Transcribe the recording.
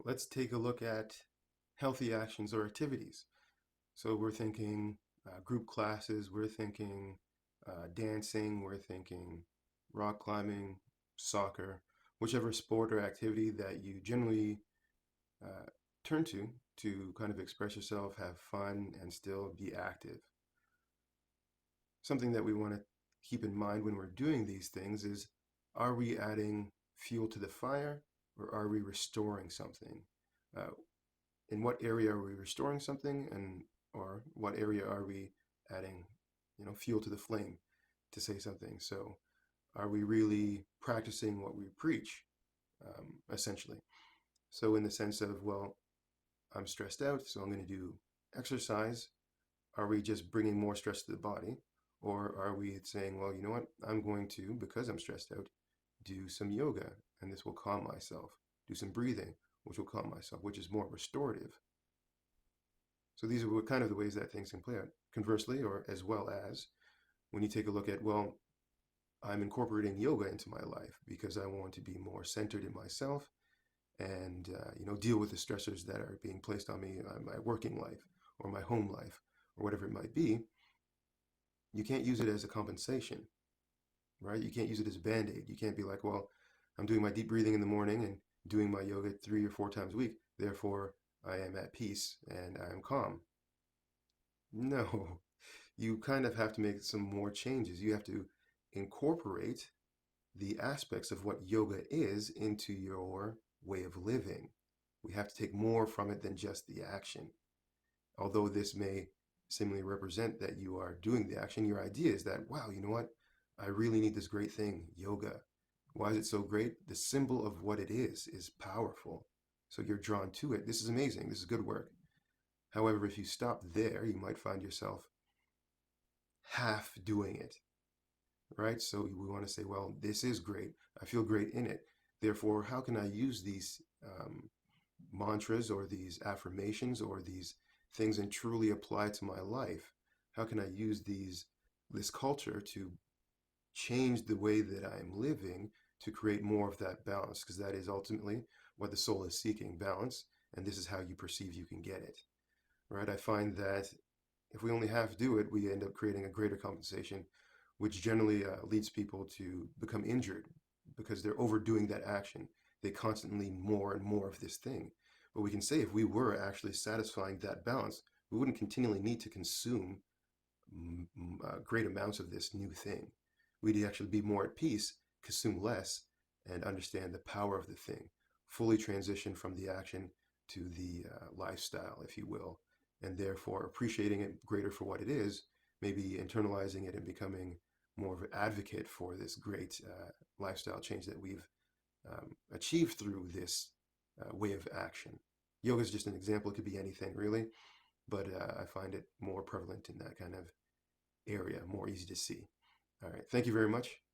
Let's take a look at healthy actions or activities. So we're thinking group classes, we're thinking dancing, we're thinking rock climbing, soccer, whichever sport or activity that you generally uh, turn to kind of express yourself, have fun, and still be active. Something that we want to keep in mind when we're doing these things is, are we adding fuel to the fire or are we restoring something? Uh, in what area are we restoring something, and or what area are we adding fuel to the flame, to say something? So are we really practicing what we preach, essentially? So in the sense of, well, I'm stressed out, so I'm going to do exercise. Are we just bringing more stress to the body, or are we saying, well, you know what, I'm going to, because I'm stressed out, do some yoga, and this will calm myself, do some breathing, which will calm myself, which is more restorative. So these are kind of the ways that things can play out. Conversely, or as well as, when you take a look at, well, I'm incorporating yoga into my life because I want to be more centered in myself and deal with the stressors that are being placed on me in my working life or my home life or whatever it might be. You can't use it as a compensation, right? You can't use it as a band-aid. You can't be like, well, I'm doing my deep breathing in the morning and doing my yoga 3 or 4 times a week, therefore I am at peace and I am calm. No, you kind of have to make some more changes. You have to incorporate the aspects of what yoga is into your way of living. We have to take more from it than just the action. Although this may seemingly represent that you are doing the action, your idea is that, wow, you know what? I really need this great thing, yoga. Why is it so great? The symbol of what it is powerful. So you're drawn to it. This is amazing. This is good work. However, if you stop there, you might find yourself half doing it, right? So we want to say, well, this is great. I feel great in it. Therefore, how can I use these mantras or these affirmations or these things and truly apply to my life? How can I use this culture to change the way that I'm living to create more of that balance? Because that is ultimately what the soul is seeking, balance. And this is how you perceive you can get it, right? I find that if we only half do it, we end up creating a greater compensation, which generally leads people to become injured because they're overdoing that action. They constantly need more and more of this thing. But we can say, if we were actually satisfying that balance, we wouldn't continually need to consume great amounts of this new thing. We'd actually be more at peace, consume less, and understand the power of the thing. Fully transition from the action to the lifestyle, if you will, and therefore appreciating it greater for what it is, maybe internalizing it and becoming more of an advocate for this great lifestyle change that we've achieved through this way of action. Yoga is just an example. It could be anything, really, but I find it more prevalent in that kind of area, more easy to see. All right. Thank you very much.